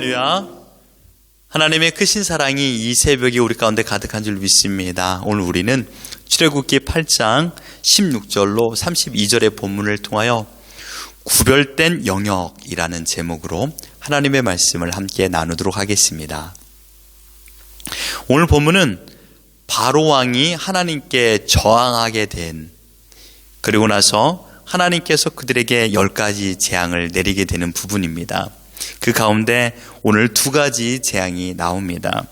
할렐루야. 하나님의 크신 사랑이 이 새벽에 우리 가운데 가득한 줄 믿습니다. 오늘 우리는 출애굽기 8장 16절로 32절의 본문을 통하여 구별된 영역이라는 제목으로 하나님의 말씀을 함께 나누도록 하겠습니다. 오늘 본문은 바로 왕이 하나님께 저항하게 된, 그리고 나서 하나님께서 그들에게 10가지 재앙을 내리게 되는 부분입니다. 그 가운데 오늘 2가지 재앙이 나옵니다.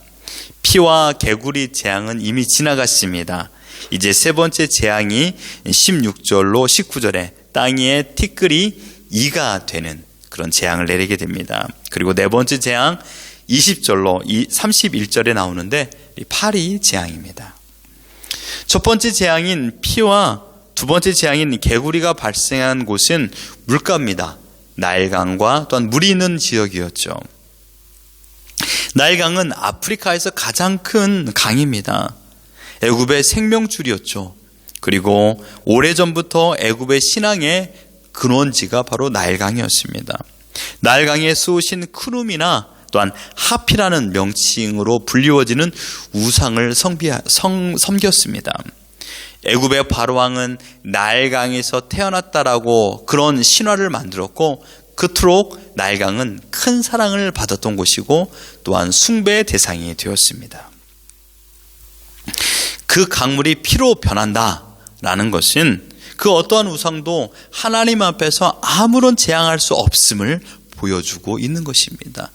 피와 개구리 재앙은 이미 지나갔습니다. 이제 3번째 재앙이 16절로 19절에 땅 위에 티끌이 이가 되는 그런 재앙을 내리게 됩니다. 그리고 4번째 재앙 20절로 31절에 나오는데 파리 재앙입니다. 첫 번째 재앙인 피와 2번째 재앙인 개구리가 발생한 곳은 물가입니다. 나일강과 또한 물이 있는 지역이었죠. 나일강은 아프리카에서 가장 큰 강입니다. 애굽의 생명줄이었죠. 그리고 오래전부터 애굽의 신앙의 근원지가 바로 나일강이었습니다. 나일강에 쏘신 크룸이나 또한 하피라는 명칭으로 불리워지는 우상을 섬겼습니다. 애굽의 바로왕은 나일강에서 태어났다라고 그런 신화를 만들었고, 그토록 나일강은 큰 사랑을 받았던 곳이고 또한 숭배의 대상이 되었습니다. 그 강물이 피로 변한다라는 것은 그 어떠한 우상도 하나님 앞에서 아무런 재앙할 수 없음을 보여주고 있는 것입니다.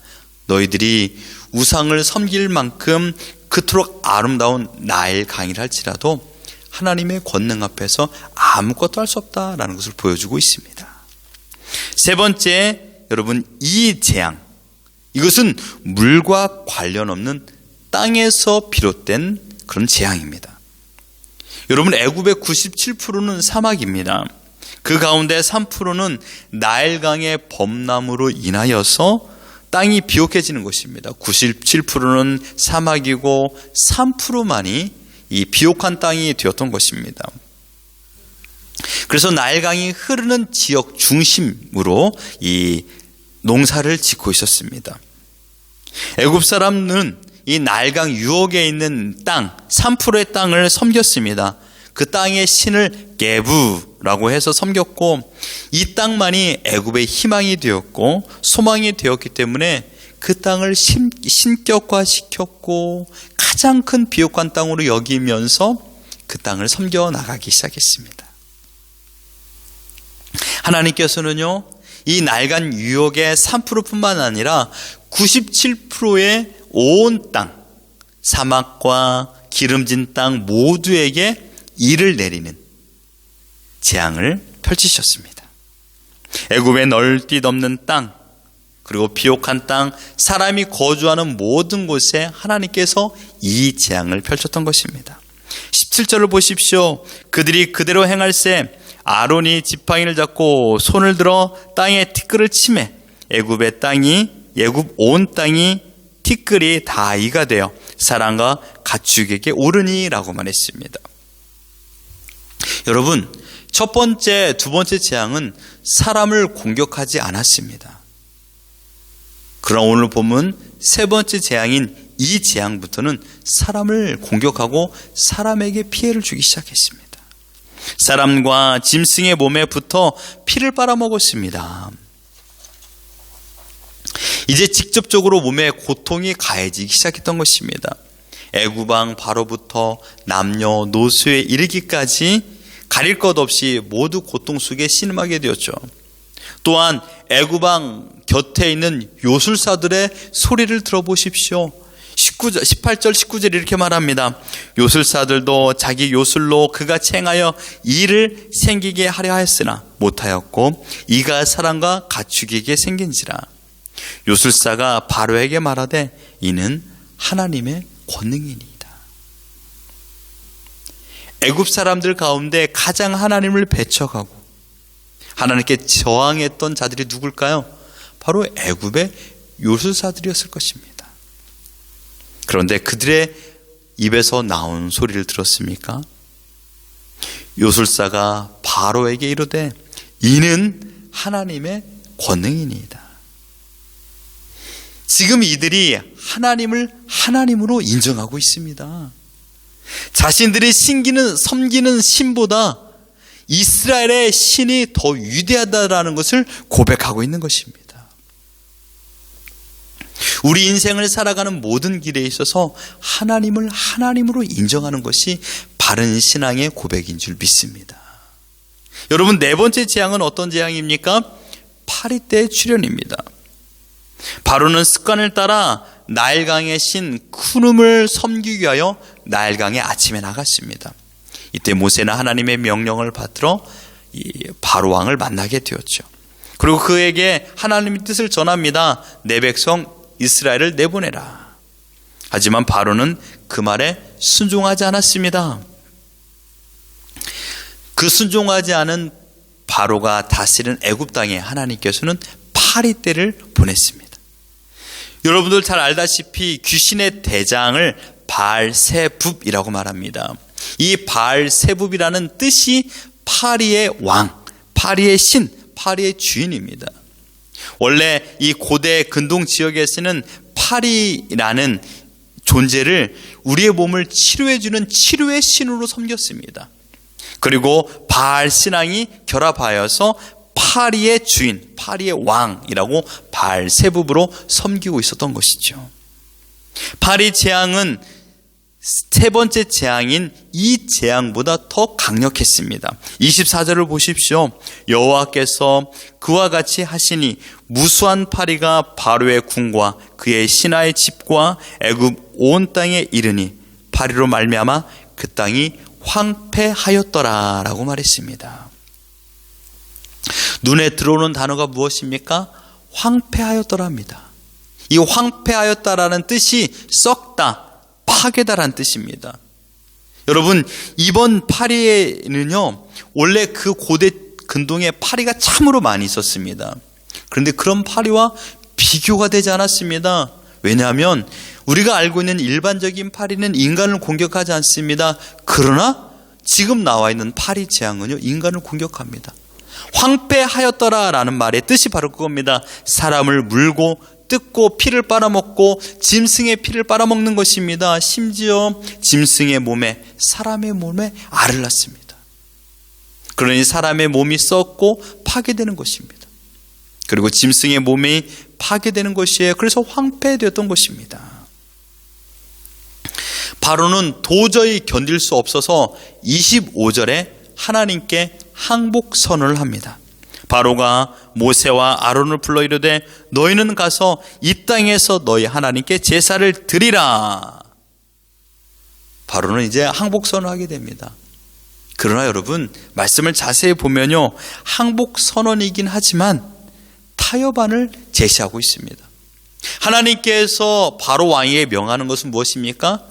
너희들이 우상을 섬길 만큼 그토록 아름다운 나일강이라 할지라도 하나님의 권능 앞에서 아무것도 할 수 없다라는 것을 보여주고 있습니다. 3번째, 여러분, 이 재앙, 이것은 물과 관련 없는 땅에서 비롯된 그런 재앙입니다. 여러분, 애굽의 97%는 사막입니다. 그 가운데 3%는 나일강의 범람으로 인하여서 땅이 비옥해지는 것입니다. 97%는 사막이고 3%만이 이 비옥한 땅이 되었던 것입니다. 그래서 나일강이 흐르는 지역 중심으로 이 농사를 짓고 있었습니다. 애굽 사람은 이 나일강 유역에 있는 땅, 3%의 땅을 섬겼습니다. 그 땅의 신을 게부라고 해서 섬겼고, 이 땅만이 애굽의 희망이 되었고 소망이 되었기 때문에 그 땅을 신격화시켰고 가장 큰 비옥한 땅으로 여기면서 그 땅을 섬겨 나가기 시작했습니다. 하나님께서는요, 이 나일강 유역의 3%뿐만 아니라 97%의 온 땅, 사막과 기름진 땅 모두에게 이를 내리는 재앙을 펼치셨습니다. 애굽의 넓디 덮는 땅, 그리고 비옥한 땅, 사람이 거주하는 모든 곳에 하나님께서 이 재앙을 펼쳤던 것입니다. 17절을 보십시오. 그들이 그대로 행할세 아론이 지팡이를 잡고 손을 들어 땅에 티끌을 치매 애굽 온 땅이 티끌이 다 이가 되어 사람과 가축에게 오르니라고 말했습니다. 여러분, 첫 번째, 2번째 재앙은 사람을 공격하지 않았습니다. 그러나 오늘 보면 3번째 재앙인 이 재앙부터는 사람을 공격하고 사람에게 피해를 주기 시작했습니다. 사람과 짐승의 몸에 붙어 피를 빨아먹었습니다. 이제 직접적으로 몸에 고통이 가해지기 시작했던 것입니다. 애굽 왕 바로부터 남녀노소에 이르기까지 가릴 것 없이 모두 고통 속에 신음하게 되었죠. 또한 애굽 왕 곁에 있는 요술사들의 소리를 들어보십시오. 18절 19절 이렇게 말합니다. 요술사들도 자기 요술로 그같이 행하여 이를 생기게 하려 하였으나 못하였고 이가 사람과 가축에게 생긴지라. 요술사가 바로에게 말하되 이는 하나님의 권능이니이다. 애굽 사람들 가운데 가장 하나님을 배척하고 하나님께 저항했던 자들이 누굴까요? 바로 애굽의 요술사들이었을 것입니다. 그런데 그들의 입에서 나온 소리를 들었습니까? 요술사가 바로에게 이르되 이는 하나님의 권능이니이다. 지금 이들이 하나님을 하나님으로 인정하고 있습니다. 자신들이 섬기는 신보다 이스라엘의 신이 더 위대하다라는 것을 고백하고 있는 것입니다. 우리 인생을 살아가는 모든 길에 있어서 하나님을 하나님으로 인정하는 것이 바른 신앙의 고백인 줄 믿습니다. 여러분, 네 번째 재앙은 어떤 재앙입니까? 파리떼의 출현입니다. 바로는 습관을 따라 나일강의 신 쿠눔을 섬기기 위하여 나일강에 아침에 나갔습니다. 이때 모세는 하나님의 명령을 받들어 바로 왕을 만나게 되었죠. 그리고 그에게 하나님의 뜻을 전합니다. 내 백성 이스라엘을 내보내라. 하지만 바로는 그 말에 순종하지 않았습니다. 그 순종하지 않은 바로가 다스리는 애굽 땅에 하나님께서는 파리떼를 보냈습니다. 여러분들 잘 알다시피 귀신의 대장을 바알세붑이라고 말합니다. 이 바알세붑이라는 뜻이 파리의 왕, 파리의 신, 파리의 주인입니다. 원래 이 고대 근동 지역에서는 파리라는 존재를 우리의 몸을 치료해주는 치료의 신으로 섬겼습니다. 그리고 바알 신앙이 결합하여서 파리의 주인, 파리의 왕이라고 바알세붑으로 섬기고 있었던 것이죠. 파리 재앙은 세 번째 재앙인 이 재앙보다 더 강력했습니다. 24절을 보십시오. 여호와께서 그와 같이 하시니 무수한 파리가 바로의 궁과 그의 신하의 집과 애굽 온 땅에 이르니 파리로 말미암아 그 땅이 황폐하였더라 라고 말했습니다. 눈에 들어오는 단어가 무엇입니까? 황폐하였더라입니다. 이 황폐하였다라는 뜻이 썩다, 파괴다라는 뜻입니다. 여러분, 이번 파리에는요, 원래 그 고대 근동에 파리가 참으로 많이 있었습니다. 그런데 그런 파리와 비교가 되지 않았습니다. 왜냐하면 우리가 알고 있는 일반적인 파리는 인간을 공격하지 않습니다. 그러나 지금 나와 있는 파리 재앙은요, 인간을 공격합니다. 황폐하였더라라는 말의 뜻이 바로 그겁니다. 사람을 물고 뜯고 피를 빨아먹고 짐승의 피를 빨아먹는 것입니다. 심지어 짐승의 몸에, 사람의 몸에 알을 낳습니다. 그러니 사람의 몸이 썩고 파괴되는 것입니다. 그리고 짐승의 몸이 파괴되는 것이에요. 그래서 황폐되었던 것입니다. 바로는 도저히 견딜 수 없어서 25절에 하나님께 항복선언을 합니다. 바로가 모세와 아론을 불러 이르되 너희는 가서 이 땅에서 너희 하나님께 제사를 드리라. 바로는 이제 항복선언을 하게 됩니다. 그러나 여러분, 말씀을 자세히 보면요, 항복선언이긴 하지만 타협안을 제시하고 있습니다. 하나님께서 바로 왕에게 명하는 것은 무엇입니까?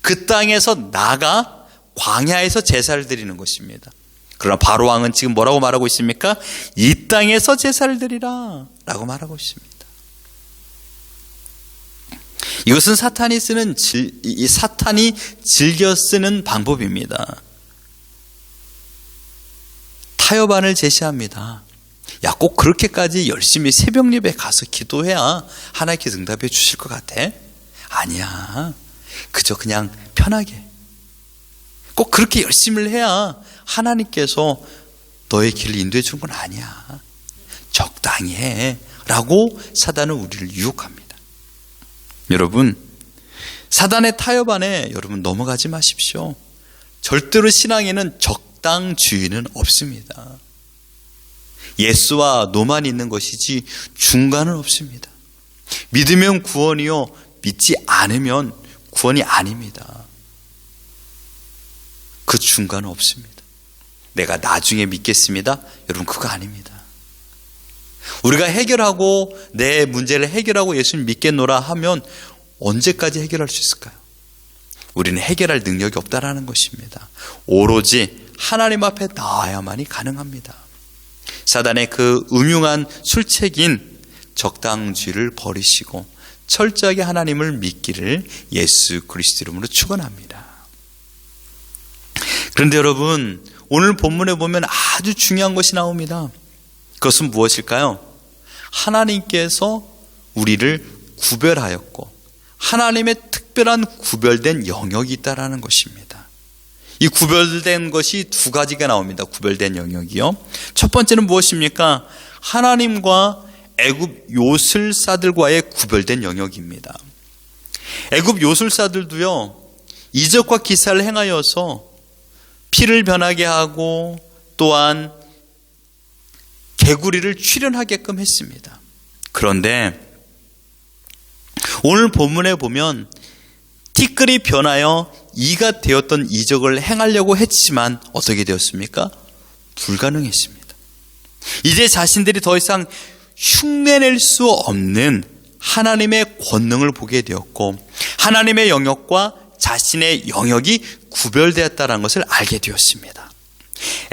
그 땅에서 나가 광야에서 제사를 드리는 것입니다. 그러나 바로 왕은 지금 뭐라고 말하고 있습니까? 이 땅에서 제사를 드리라 라고 말하고 있습니다. 이것은 사탄이 즐겨 쓰는 방법입니다. 타협안을 제시합니다. 야, 꼭 그렇게까지 열심히 새벽 예배 가서 기도해야 하나님께서 응답해 주실 것 같아? 아니야. 그저 그냥 편하게. 꼭 그렇게 열심히 해야 하나님께서 너의 길을 인도해 준 건 아니야. 적당히 해. 라고 사단은 우리를 유혹합니다. 여러분, 사단의 타협안에 여러분 넘어가지 마십시오. 절대로 신앙에는 적당주의는 없습니다. 예스와 노만 있는 것이지 중간은 없습니다. 믿으면 구원이요, 믿지 않으면 구원이 아닙니다. 그 중간은 없습니다. 내가 나중에 믿겠습니다. 여러분, 그거 아닙니다. 우리가 해결하고 내 문제를 해결하고 예수님 믿겠노라 하면 언제까지 해결할 수 있을까요? 우리는 해결할 능력이 없다라는 것입니다. 오로지 하나님 앞에 나와야만이 가능합니다. 사단의 그 음흉한 술책인 적당주의를 버리시고 철저하게 하나님을 믿기를 예수 그리스도 이름으로 축원합니다. 그런데 여러분, 오늘 본문에 보면 아주 중요한 것이 나옵니다. 그것은 무엇일까요? 하나님께서 우리를 구별하였고 하나님의 특별한 구별된 영역이 있다라는 것입니다. 이 구별된 것이 두 가지가 나옵니다. 구별된 영역이요. 첫 번째는 무엇입니까? 하나님과 애굽 요술사들과의 구별된 영역입니다. 애굽 요술사들도요, 이적과 기사를 행하여서 피를 변하게 하고 또한 개구리를 출현하게끔 했습니다. 그런데 오늘 본문에 보면 티끌이 변하여 이가 되었던 이적을 행하려고 했지만 어떻게 되었습니까? 불가능했습니다. 이제 자신들이 더 이상 흉내낼 수 없는 하나님의 권능을 보게 되었고 하나님의 영역과 자신의 영역이 구별되었다는 것을 알게 되었습니다.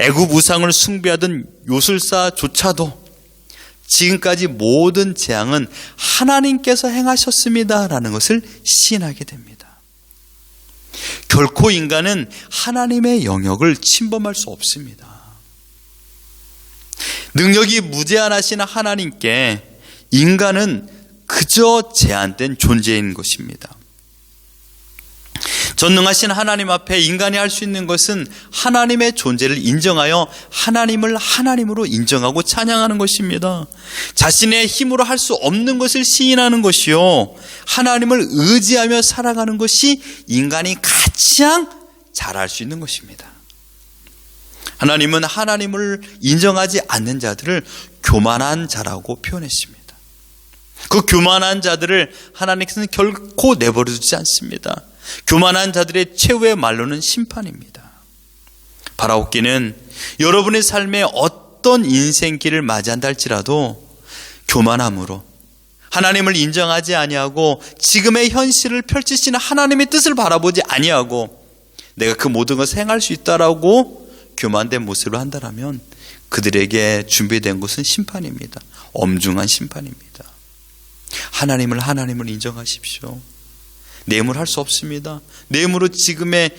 애굽 우상을 숭배하던 요술사조차도 지금까지 모든 재앙은 하나님께서 행하셨습니다라는 것을 시인하게 됩니다. 결코 인간은 하나님의 영역을 침범할 수 없습니다. 능력이 무제한하신 하나님께 인간은 그저 제한된 존재인 것입니다. 전능하신 하나님 앞에 인간이 할 수 있는 것은 하나님의 존재를 인정하여 하나님을 하나님으로 인정하고 찬양하는 것입니다. 자신의 힘으로 할 수 없는 것을 시인하는 것이요, 하나님을 의지하며 살아가는 것이 인간이 가장 잘할 수 있는 것입니다. 하나님은 하나님을 인정하지 않는 자들을 교만한 자라고 표현했습니다. 그 교만한 자들을 하나님께서는 결코 내버려두지 않습니다. 교만한 자들의 최후의 말로는 심판입니다. 바라옵기는 여러분의 삶에 어떤 인생길을 맞이한다 할지라도 교만함으로 하나님을 인정하지 아니하고 지금의 현실을 펼치시는 하나님의 뜻을 바라보지 아니하고 내가 그 모든 것을 행할 수 있다라고 교만된 모습으로 한다면 그들에게 준비된 것은 심판입니다. 엄중한 심판입니다. 하나님을 인정하십시오. 내 힘으로 할 수 없습니다. 내 힘으로 지금의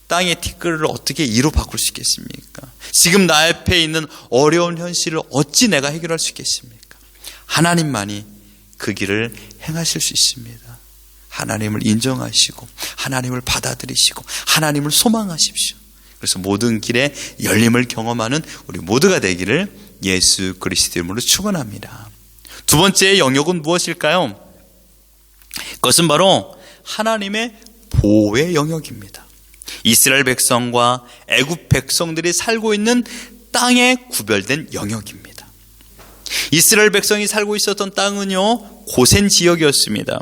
땅의 티끌을 어떻게 이로 바꿀 수 있겠습니까? 지금 나 앞에 있는 어려운 현실을 어찌 내가 해결할 수 있겠습니까? 하나님만이 그 길을 행하실 수 있습니다. 하나님을 인정하시고 하나님을 받아들이시고 하나님을 소망하십시오. 그래서 모든 길에 열림을 경험하는 우리 모두가 되기를 예수 그리스도 이름으로 축원합니다. 두 번째 영역은 무엇일까요? 그것은 바로 하나님의 보호의 영역입니다. 이스라엘 백성과 애굽 백성들이 살고 있는 땅에 구별된 영역입니다. 이스라엘 백성이 살고 있었던 땅은요, 고센 지역이었습니다.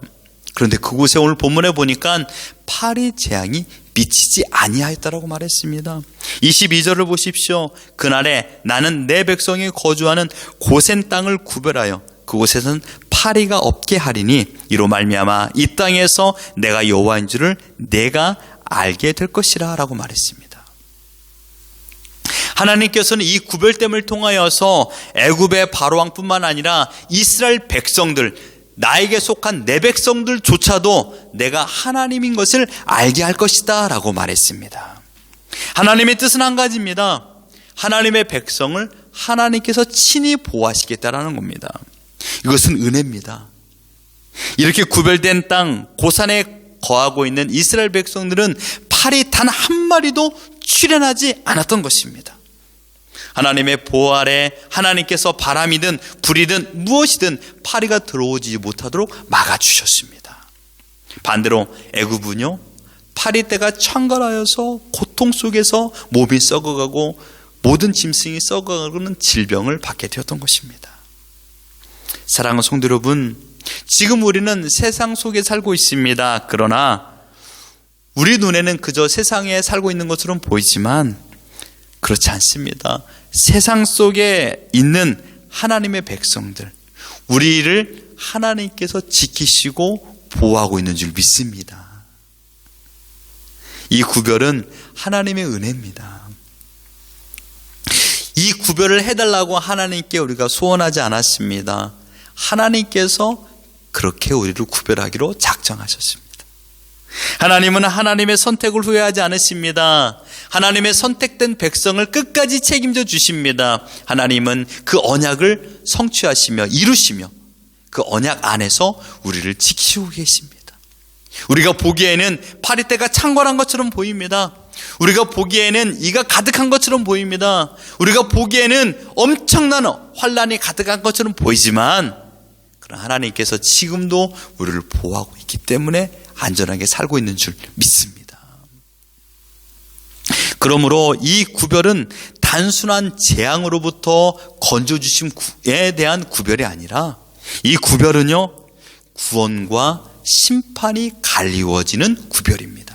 그런데 그곳에 오늘 본문에 보니까 파리 재앙이 미치지 아니하였다라고 말했습니다. 22절을 보십시오. 그날에 나는 내 백성이 거주하는 고센 땅을 구별하여 그곳에서는 파리가 없게 하리니 이로 말미암아 이 땅에서 내가 여호와인 줄을 내가 알게 될 것이라 라고 말했습니다. 하나님께서는 이 구별됨을 통하여서 애굽의 바로왕뿐만 아니라 이스라엘 백성들, 나에게 속한 내 백성들조차도 내가 하나님인 것을 알게 할 것이다 라고 말했습니다. 하나님의 뜻은 한 가지입니다. 하나님의 백성을 하나님께서 친히 보호하시겠다라는 겁니다. 이것은 은혜입니다. 이렇게 구별된 땅 고산에 거하고 있는 이스라엘 백성들은 팔이 단 한 마리도 출현하지 않았던 것입니다. 하나님의 보호 아래 하나님께서 바람이든 불이든 무엇이든 파리가 들어오지 못하도록 막아주셨습니다. 반대로 애굽은요, 파리떼가 창궐하여서 고통 속에서 몸이 썩어가고 모든 짐승이 썩어가는 질병을 받게 되었던 것입니다. 사랑하는 성도 여러분, 지금 우리는 세상 속에 살고 있습니다. 그러나 우리 눈에는 그저 세상에 살고 있는 것처럼 보이지만 그렇지 않습니다. 세상 속에 있는 하나님의 백성들, 우리를 하나님께서 지키시고 보호하고 있는 줄 믿습니다. 이 구별은 하나님의 은혜입니다. 이 구별을 해달라고 하나님께 우리가 소원하지 않았습니다. 하나님께서 그렇게 우리를 구별하기로 작정하셨습니다. 하나님은 하나님의 선택을 후회하지 않으십니다. 하나님의 선택된 백성을 끝까지 책임져 주십니다. 하나님은 그 언약을 성취하시며 이루시며 그 언약 안에서 우리를 지키시고 계십니다. 우리가 보기에는 파리떼가 창궐한 것처럼 보입니다. 우리가 보기에는 이가 가득한 것처럼 보입니다. 우리가 보기에는 엄청난 환란이 가득한 것처럼 보이지만, 그러나 하나님께서 지금도 우리를 보호하고 있기 때문에 안전하게 살고 있는 줄 믿습니다. 그러므로 이 구별은 단순한 재앙으로부터 건져주심에 대한 구별이 아니라, 이 구별은요, 구원과 심판이 갈리워지는 구별입니다.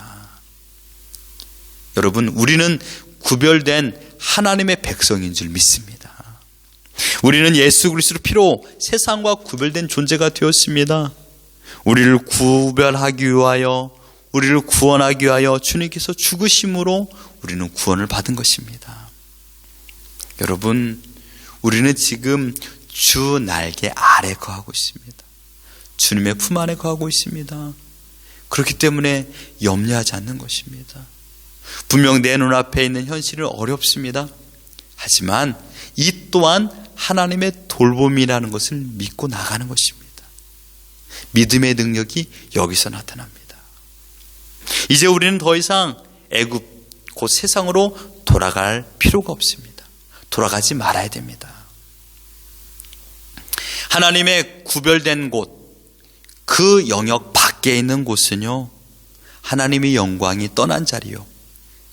여러분, 우리는 구별된 하나님의 백성인 줄 믿습니다. 우리는 예수 그리스도의 피로 세상과 구별된 존재가 되었습니다. 우리를 구별하기 위하여, 우리를 구원하기 위하여 주님께서 죽으심으로 우리는 구원을 받은 것입니다. 여러분, 우리는 지금 주 날개 아래 거하고 있습니다. 주님의 품 안에 거하고 있습니다. 그렇기 때문에 염려하지 않는 것입니다. 분명 내 눈앞에 있는 현실은 어렵습니다. 하지만 이 또한 하나님의 돌봄이라는 것을 믿고 나가는 것입니다. 믿음의 능력이 여기서 나타납니다. 이제 우리는 더 이상 애굽 곧 세상으로 돌아갈 필요가 없습니다. 돌아가지 말아야 됩니다. 하나님의 구별된 곳, 그 영역 밖에 있는 곳은요, 하나님의 영광이 떠난 자리요,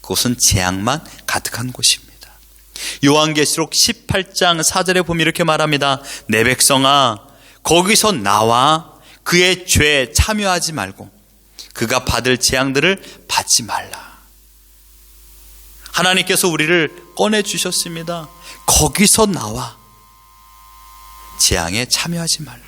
그곳은 재앙만 가득한 곳입니다. 요한계시록 18장 4절에 보면 이렇게 말합니다. 내 백성아, 거기서 나와 그의 죄에 참여하지 말고 그가 받을 재앙들을 받지 말라. 하나님께서 우리를 꺼내주셨습니다. 거기서 나와 재앙에 참여하지 말라.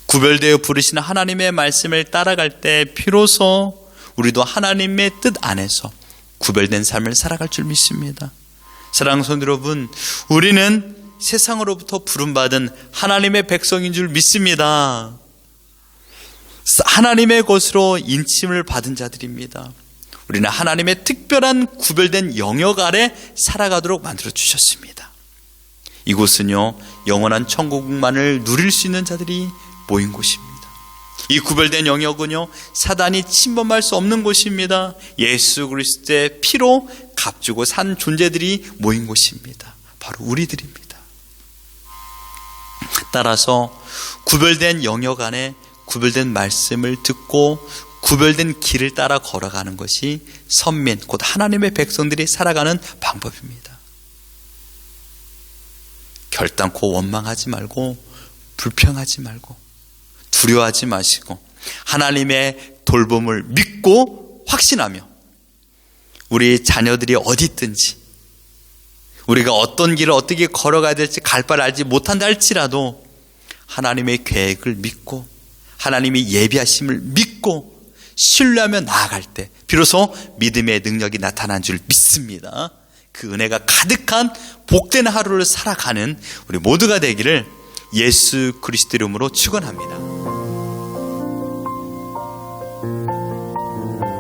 구별되어 부르시는 하나님의 말씀을 따라갈 때 비로소 우리도 하나님의 뜻 안에서 구별된 삶을 살아갈 줄 믿습니다. 사랑하는 성도 여러분, 우리는 세상으로부터 부름받은 하나님의 백성인 줄 믿습니다. 하나님의 것으로 인침을 받은 자들입니다. 우리는 하나님의 특별한 구별된 영역 아래 살아가도록 만들어 주셨습니다. 이곳은요, 영원한 천국만을 누릴 수 있는 자들이 모인 곳입니다. 이 구별된 영역은요, 사단이 침범할 수 없는 곳입니다. 예수 그리스도의 피로 값주고 산 존재들이 모인 곳입니다. 바로 우리들입니다. 따라서 구별된 영역 안에 구별된 말씀을 듣고 구별된 길을 따라 걸어가는 것이 선민, 곧 하나님의 백성들이 살아가는 방법입니다. 결단코 원망하지 말고, 불평하지 말고, 두려워하지 마시고, 하나님의 돌봄을 믿고 확신하며, 우리 자녀들이 어디 있든지, 우리가 어떤 길을 어떻게 걸어가야 될지 갈 바를 알지 못한다 할지라도 하나님의 계획을 믿고 하나님이 예비하심을 믿고 신뢰하며 나아갈 때 비로소 믿음의 능력이 나타난 줄 믿습니다. 그 은혜가 가득한 복된 하루를 살아가는 우리 모두가 되기를 예수 그리스도 이름으로 축원합니다.